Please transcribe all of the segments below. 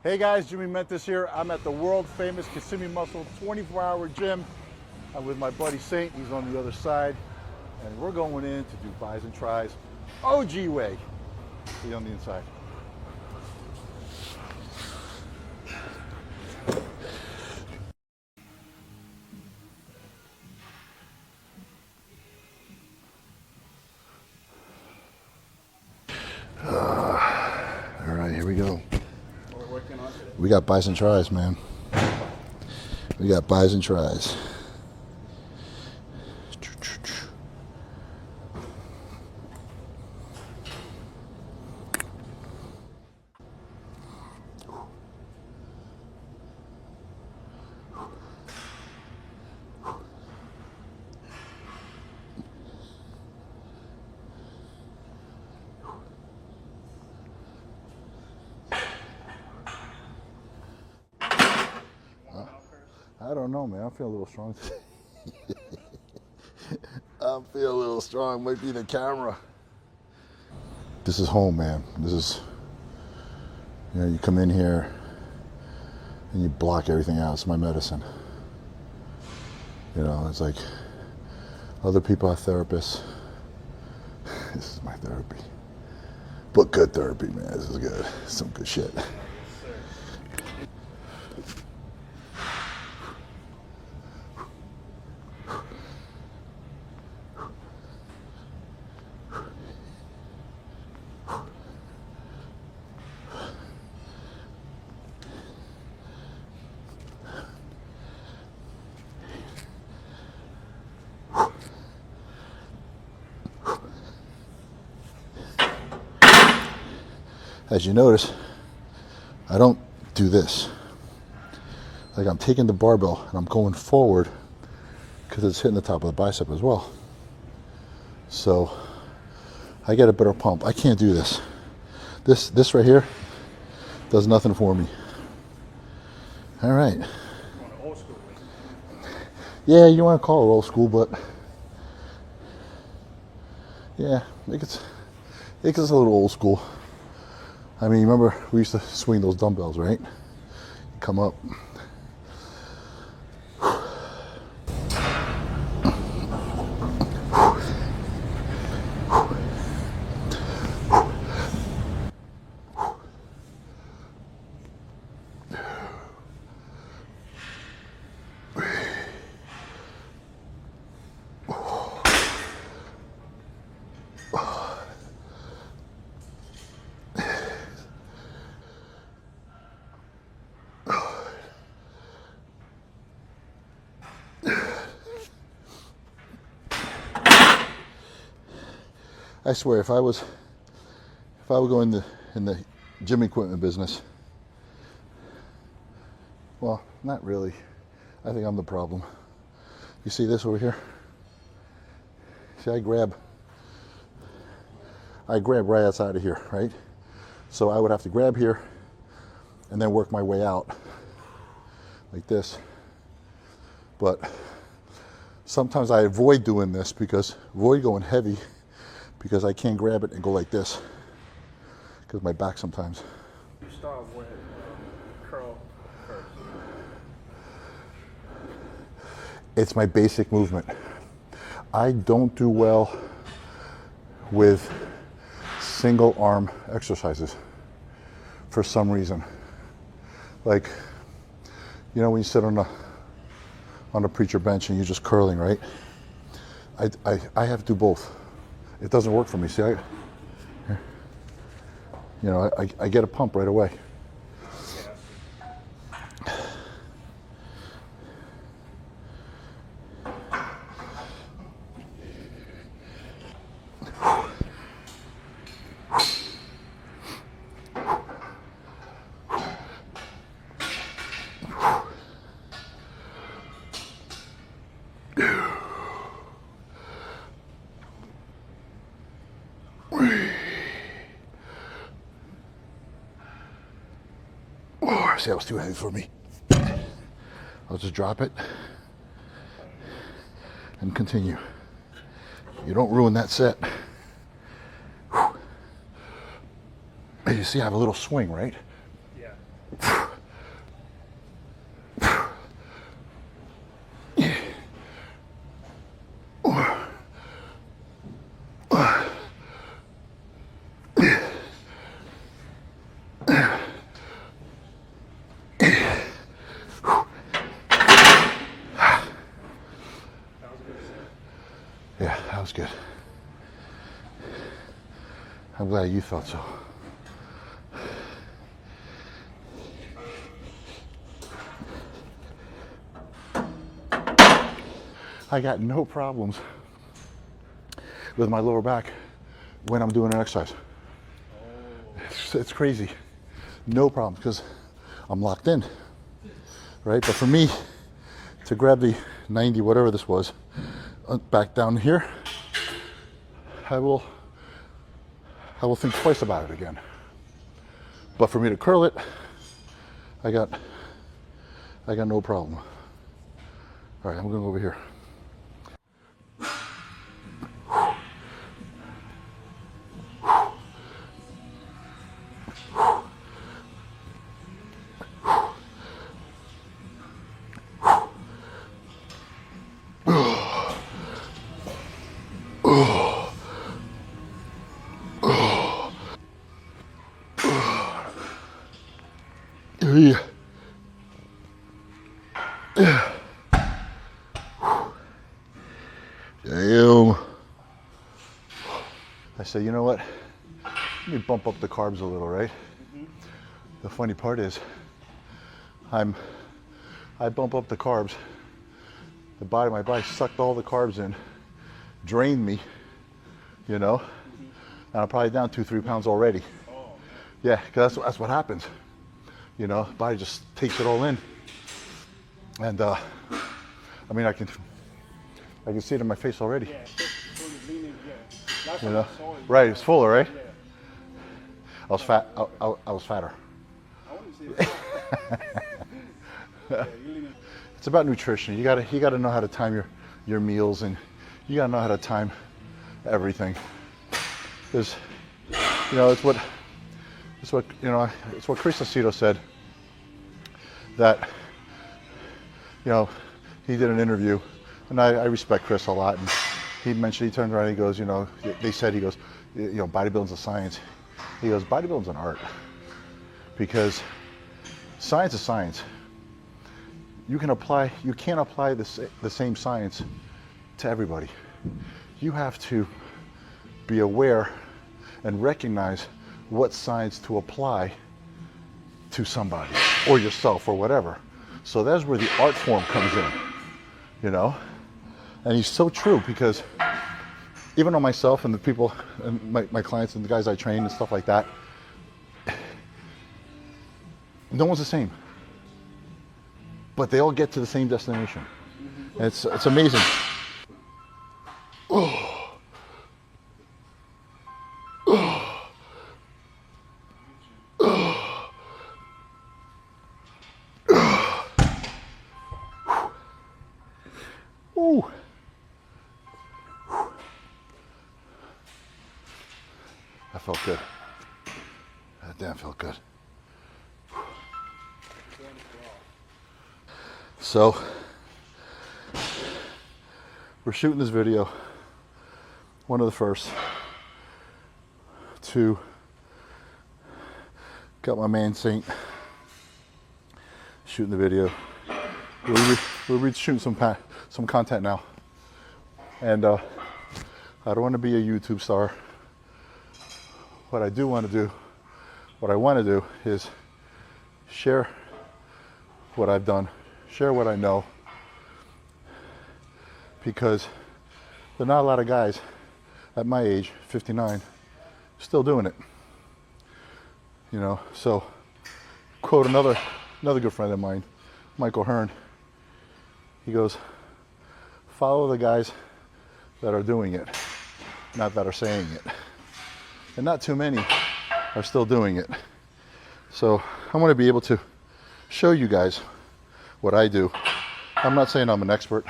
Hey guys, Jimmy Mentis here. I'm at the World Famous Kissimmee Muscle 24-hour gym. I'm with my buddy Saint. He's on the other side. And we're going in to do bis and tris. OG way. See on the inside. All right, here we go. What we're working on today. We got bis and tris, man. We got bis and tris. I don't know, man. I feel a little strong today. I feel a little strong. Might be the camera. This is home, man. This is, you know, you come in here and you block everything out. It's my medicine. You know, it's like other people are therapists. This is my therapy. But good therapy, man. This is good. Some good shit. As you notice, I don't do this. Like I'm taking the barbell and I'm going forward because it's hitting the top of the bicep as well. So I get a better pump. I can't do this. This right here does nothing for me. All right. Old school. Yeah, you want to call it old school, but yeah, it's a little old school. I mean, remember we used to swing those dumbbells, right? Come up. I swear, if I would go in the gym equipment business, well, not really. I think I'm the problem. You see this over here? See, I grab right outside of here, right? So I would have to grab here and then work my way out like this. But sometimes I avoid doing this avoid going heavy because I can't grab it and go like this because my back sometimes. You start with curl first. It's my basic movement. I don't do well with single arm exercises for some reason. Like, you know, when you sit on a preacher bench and you're just curling, right? I have to do both. It doesn't work for me. See, I get a pump right away. See, that was too heavy for me. I'll just drop it and continue. You don't ruin that set. As you see, I have a little swing, right? Yeah. Yeah, that was good. I'm glad you thought so. I got no problems with my lower back when I'm doing an exercise. It's crazy. No problems because I'm locked in, right? But for me to grab the 90, whatever this was, back down here, I will think twice about it again. But for me to curl it, I got no problem. All right, I'm gonna go over here. Yeah. Damn. I said, you know what? Let me bump up the carbs a little, right? Mm-hmm. The funny part is, I bump up the carbs. My body sucked all the carbs in, drained me, you know, and I'm probably down 2-3 pounds already. Oh. Yeah, because that's what happens. You know, body just takes it all in, and I mean, I can see it in my face already. Yeah, leaning, yeah. You know, right? It's fuller, right? Yeah. I was fat. I was fatter. I want to see it. Yeah, you're leaning. It's about nutrition. You gotta know how to time your meals, and you gotta know how to time everything. There's, you know, it's what Chris Aceto said, that, you know, he did an interview, and I respect Chris a lot, and he turned around and he goes, you know, they said, he goes, you know, bodybuilding's a science. He goes, bodybuilding's an art, because science is science. You can't apply the same science to everybody. You have to be aware and recognize what science to apply to somebody or yourself or whatever. So that's where the art form comes in, you know? And he's so true, because even on myself and the people and my clients and the guys I train and stuff like that, no one's the same, but they all get to the same destination. Mm-hmm. And it's amazing. Oh. Ooh. That felt good. That damn felt good. So, we're shooting this video, one of the first, to got my man Saint shooting the video. We're shooting some content now, and I don't want to be a YouTube star. What I want to do is share what I've done, share what I know, because there are not a lot of guys at my age, 59, still doing it. You know, so quote another good friend of mine, Michael Hearn. He goes, follow the guys that are doing it, not that are saying it. And not too many are still doing it. So I want to be able to show you guys what I do. I'm not saying I'm an expert.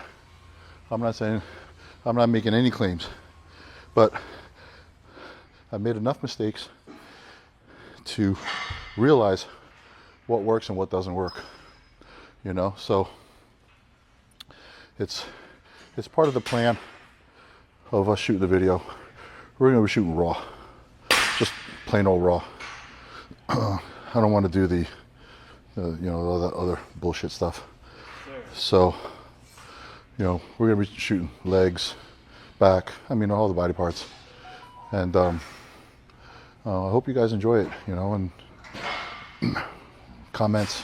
I'm not making any claims, but I've made enough mistakes to realize what works and what doesn't work, you know. So it's part of the plan of us shooting the video. We're gonna be shooting raw, just plain old raw. I don't want to do the you know, all that other bullshit stuff. So, you know, we're gonna be shooting legs, back, I mean all the body parts, and I hope you guys enjoy it, you know, and comments,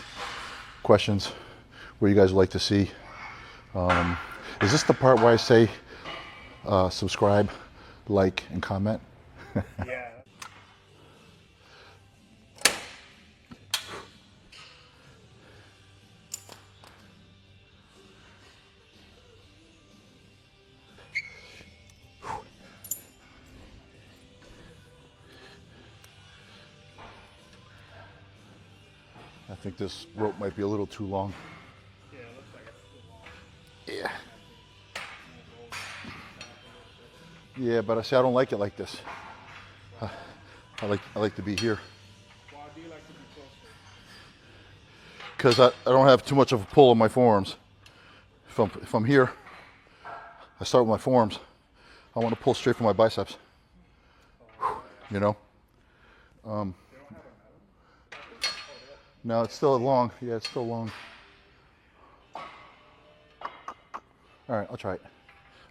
questions, what you guys would like to see. Is this the part where I say subscribe, like, and comment? Yeah. I think this rope might be a little too long. Yeah, it looks like it's too long. Yeah. Yeah, but I say I don't like it like this. I like to be here. Why do you like to be closer? Because I don't have too much of a pull on my forearms. If I'm here, I start with my forearms. I want to pull straight from my biceps. You know? No, it's still long. Yeah, it's still long. All right, I'll try it.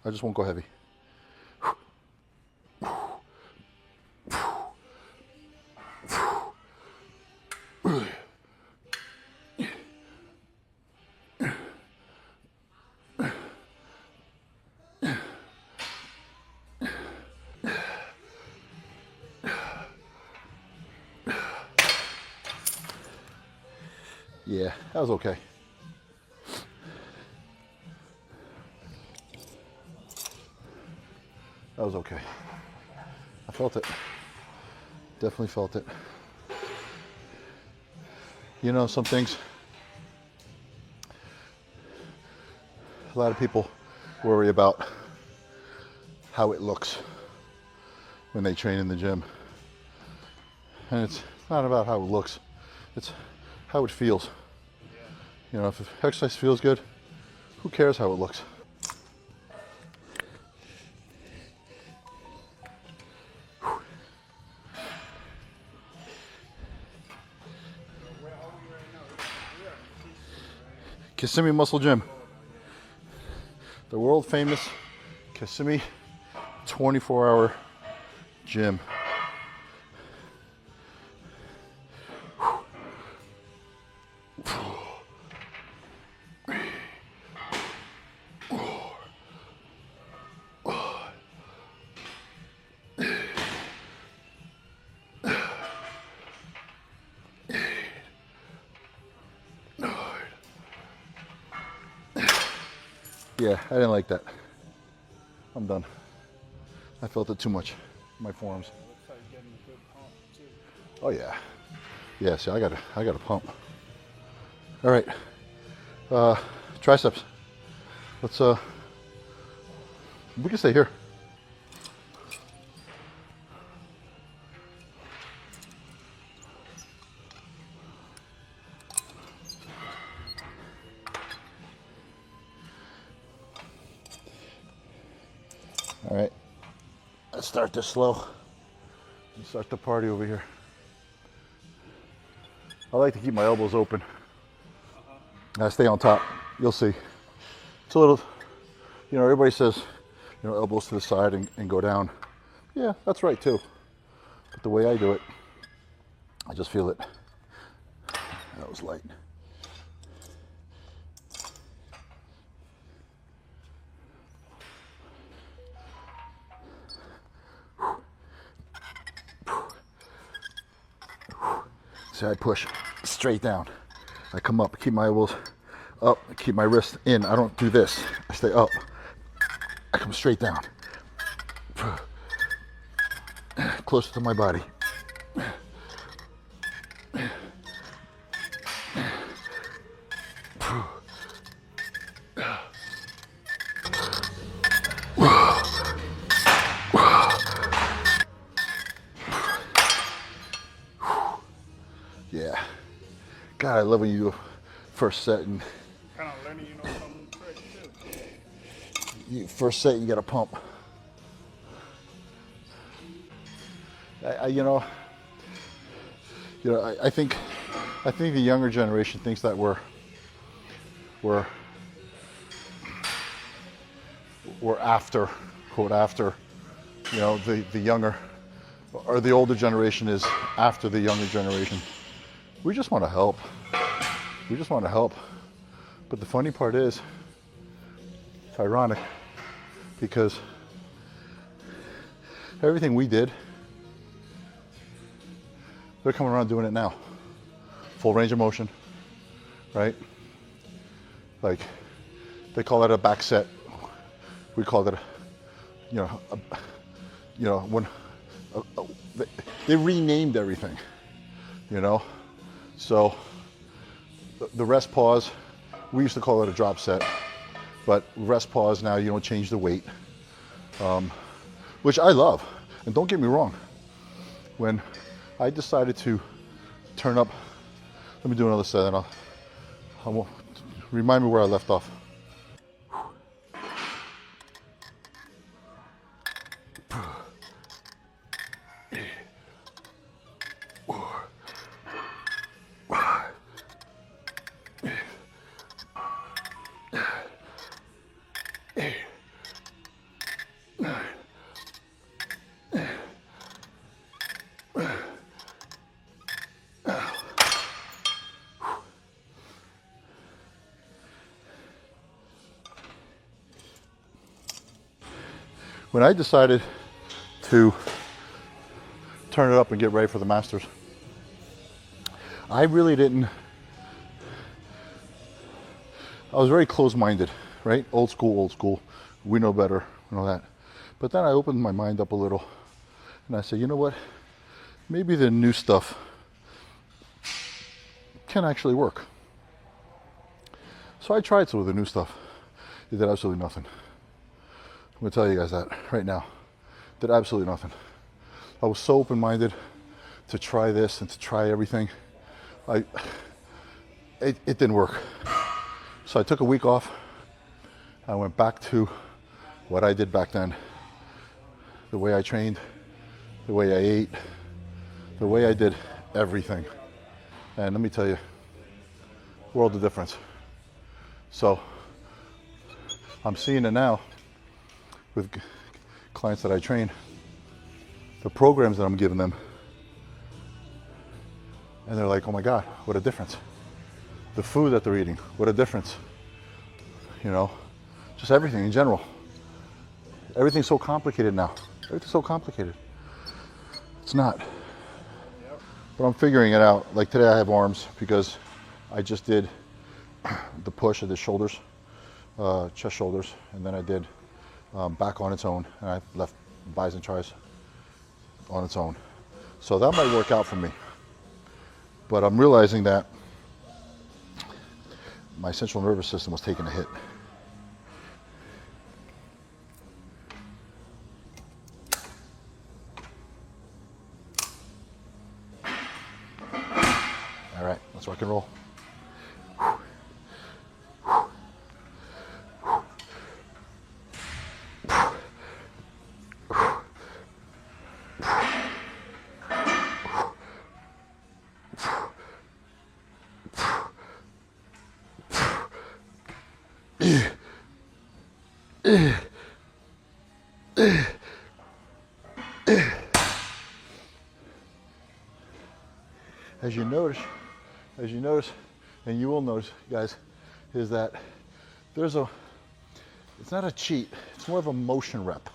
I just won't go heavy. Yeah, that was okay. That was okay. I felt it. Definitely felt it. You know, some things, a lot of people worry about how it looks when they train in the gym. And it's not about how it looks, it's how it feels. You know, if exercise feels good, who cares how it looks? Kissimmee Muscle Gym. The world famous Kissimmee 24-hour gym. Yeah, I didn't like that. I'm done. I felt it too much in my forearms. Looks like you're getting a good pump too. Oh yeah. Yeah, see, I got a pump. All right. Triceps. Let's we can stay here. All right, let's start this slow. Let's start the party over here. I like to keep my elbows open. I stay on top. You'll see. It's a little, you know, everybody says, you know, elbows to the side and go down. Yeah, that's right too. But the way I do it, I just feel it. That was light. See, I push straight down. I come up, keep my elbows up, keep my wrist in. I don't do this. I stay up. I come straight down. Closer to my body. Yeah. God, I love when you do first set and Kind of learning, some tricks too. first set you got to pump. I think the younger generation thinks that we're after, quote after, the younger or the older generation is after the younger generation. We just want to help. We just want to help. But the funny part is, it's ironic because everything we did, they're coming around doing it now. Full range of motion, right? Like, they call that a back set. We call it, when they renamed everything, So the rest pause, we used to call it a drop set, but rest pause now you don't change the weight, which I love. And don't get me wrong, when I decided to turn up, let me do another set and I'll remind me where I left off. When I decided to turn it up and get ready for the Masters, I really didn't, I was very closed-minded, right? Old school. We know better, that. But then I opened my mind up a little and I said, you know what? Maybe the new stuff can actually work. So I tried some of the new stuff. It did absolutely nothing. I'm gonna tell you guys that right now. Did absolutely nothing. I was so open-minded to try this and to try everything. It didn't work. So I took a week off. I went back to what I did back then. The way I trained, the way I ate, the way I did everything. And let me tell you, world of difference. So I'm seeing it now with clients that I train, the programs that I'm giving them, and they're like, oh my God, what a difference. The food that they're eating, what a difference. Just everything in general. Everything's so complicated now. Everything's so complicated. It's not. Yep. But I'm figuring it out. Like today I have arms because I just did the push of the shoulders, chest shoulders, and then I did back on its own, and I left bis and tris on its own. So that might work out for me. But I'm realizing that my central nervous system was taking a hit. All right, let's rock and roll. As you notice, and you will notice, guys, is that it's not a cheat, it's more of a motion rep,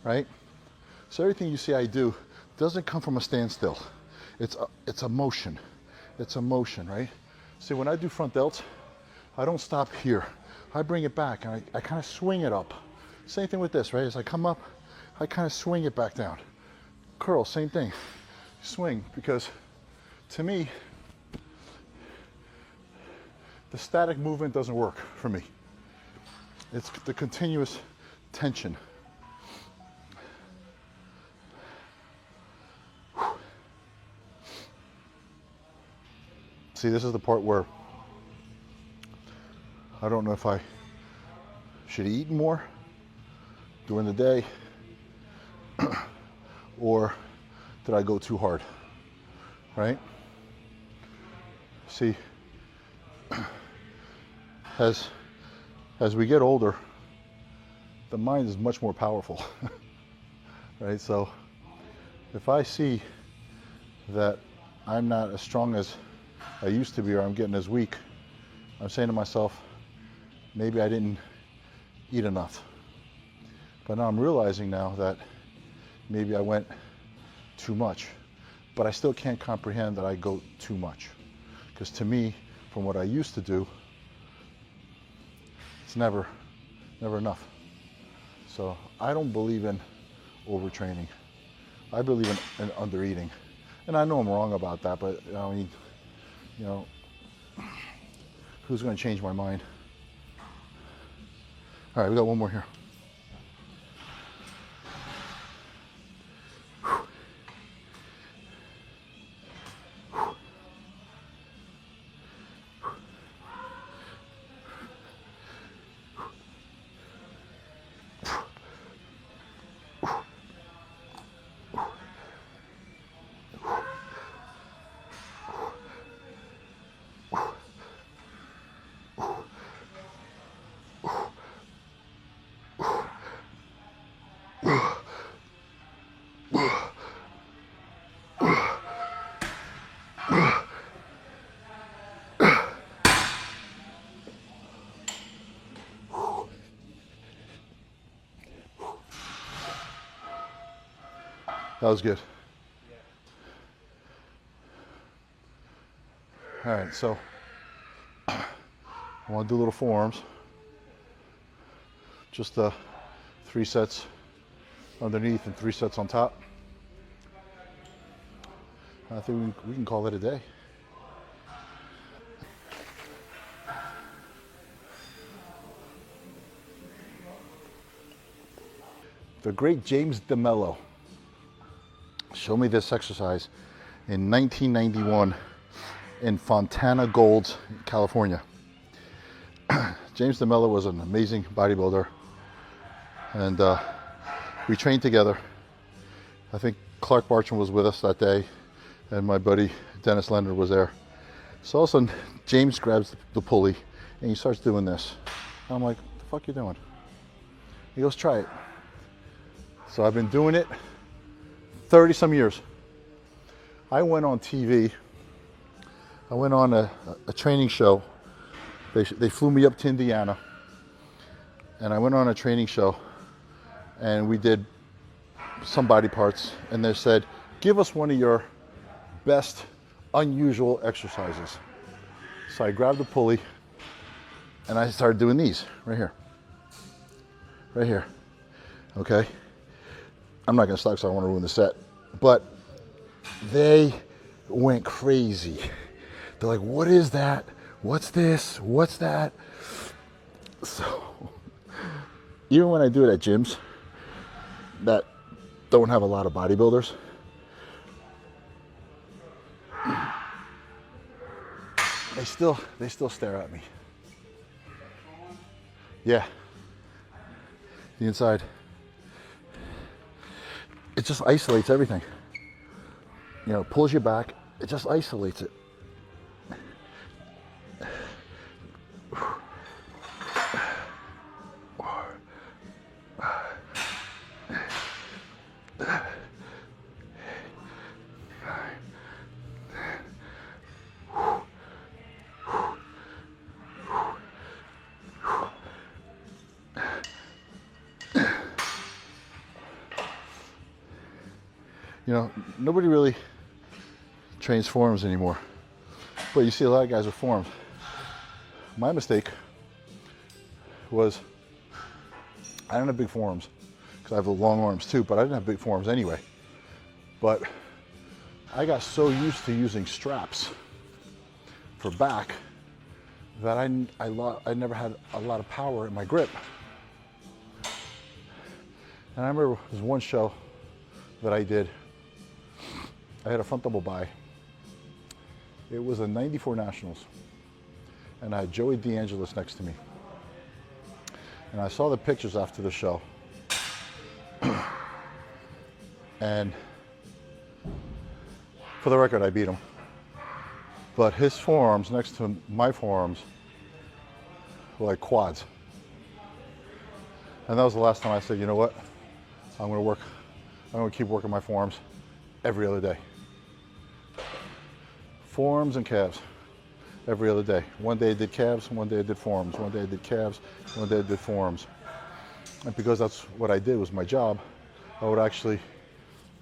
right? So everything you see I do doesn't come from a standstill. It's a motion, right? See, when I do front delts, I don't stop here. I bring it back and I kind of swing it up. Same thing with this, right? As I come up, I kind of swing it back down. Curl, same thing. Swing, because to me, the static movement doesn't work for me. It's the continuous tension. See, this is the part where I don't know if I should eat more during the day or did I go too hard, right? See, as we get older, the mind is much more powerful, right? So if I see that I'm not as strong as I used to be, or I'm getting as weak, I'm saying to myself, maybe I didn't eat enough. But now I'm realizing now that maybe I went too much, but I still can't comprehend that I go too much. Because to me, from what I used to do, it's never enough. So I don't believe in overtraining. I believe in undereating. And I know I'm wrong about that, but I mean, you know, who's going to change my mind? All right, we got one more here. That was good. All right, so I want to do little forearms. Just 3 sets underneath and 3 sets on top. I think we can call it a day. The great James DeMello showed me this exercise in 1991 in Fontana Gold, California. James DeMello was an amazing bodybuilder, and we trained together. I think Clark Bartram was with us that day, and my buddy Dennis Leonard was there. So all of a sudden, James grabs the pulley and he starts doing this. I'm like, what the fuck you doing? He goes, try it. So I've been doing it 30 some years. I went on TV. I went on a training show. They flew me up to Indiana, and I went on a training show, and we did some body parts, and they said, give us one of your best unusual exercises. So I grabbed the pulley and I started doing these right here, okay? I'm not gonna stop because I don't want to ruin the set, but they went crazy. They're like, what is that? What's this? What's that? So even when I do it at gyms that don't have a lot of bodybuilders, they still stare at me. Yeah, the inside. It just isolates everything. You know, it pulls you back. It just isolates it. You know, nobody really trains forearms anymore, but you see a lot of guys with forearms. My mistake was I didn't have big forearms because I have the long arms too, but I didn't have big forearms anyway. But I got so used to using straps for back that I never had a lot of power in my grip. And I remember there was one show that I did. I had a front double bi. It was a 94 Nationals. And I had Joey DeAngelis next to me. And I saw the pictures after the show. And for the record, I beat him. But his forearms next to my forearms were like quads. And that was the last time I said, you know what? I'm gonna keep working my forearms every other day. Forearms and calves every other day. One day I did calves, one day I did forearms, one day I did calves, one day I did forearms. And because that's what I did, was my job, I would actually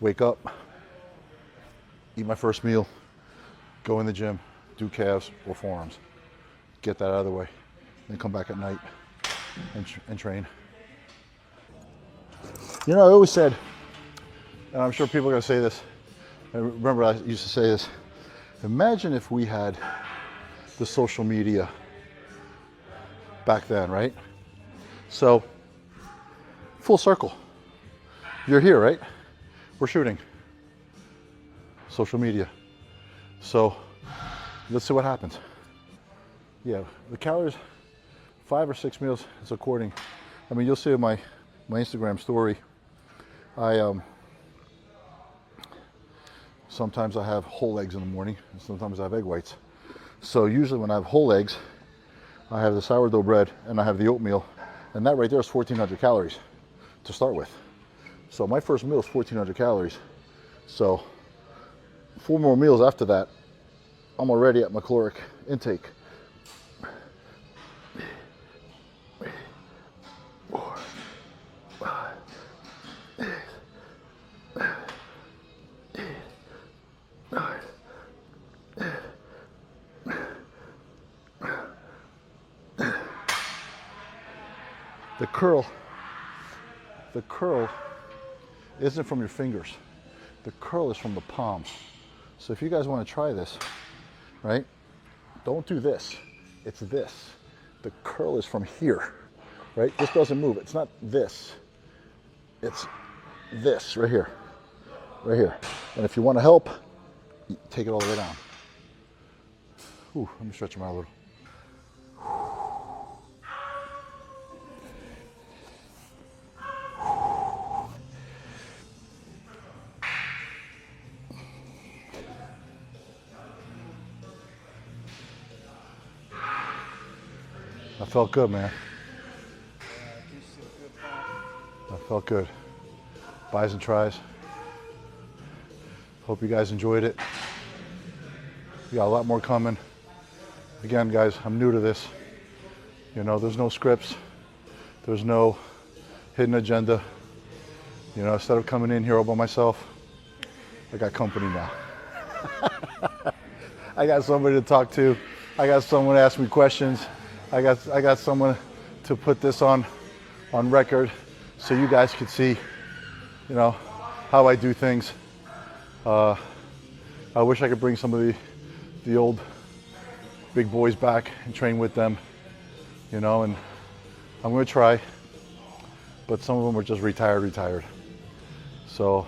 wake up, eat my first meal, go in the gym, do calves or forearms, get that out of the way, then come back at night and train. You know, I always said, and I'm sure people are gonna say this, I remember I used to say this, imagine if we had the social media back then, right? So, full circle. You're here, right? We're shooting. Social media. So, let's see what happens. Yeah, the calories, 5 or 6 meals is according. I mean, you'll see in my Instagram story, sometimes I have whole eggs in the morning, and sometimes I have egg whites. So usually when I have whole eggs, I have the sourdough bread and I have the oatmeal, and that right there is 1,400 calories to start with. So my first meal is 1,400 calories. So 4 more meals after that, I'm already at my caloric intake. The curl isn't from your fingers. The curl is from the palms. So if you guys want to try this, right? Don't do this. It's this. The curl is from here, right? This doesn't move. It's not this. It's this right here, right here. And if you want to help, take it all the way down. Ooh, let me stretch them out a little. I felt good, man. I felt good. Buys and tries. Hope you guys enjoyed it. We got a lot more coming. Again, guys, I'm new to this. You know, there's no scripts. There's no hidden agenda. You know, instead of coming in here all by myself, I got company now. I got somebody to talk to. I got someone to ask me questions. I got someone to put this on record so you guys could see, you know, how I do things. I wish I could bring some of the old big boys back and train with them, you know, and I'm gonna try, but some of them are just retired. So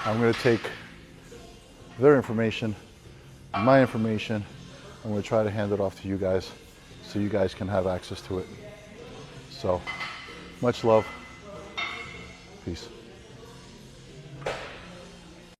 I'm gonna take their information, my information, I'm gonna try to hand it off to you guys so you guys can have access to it. So, much love. Peace.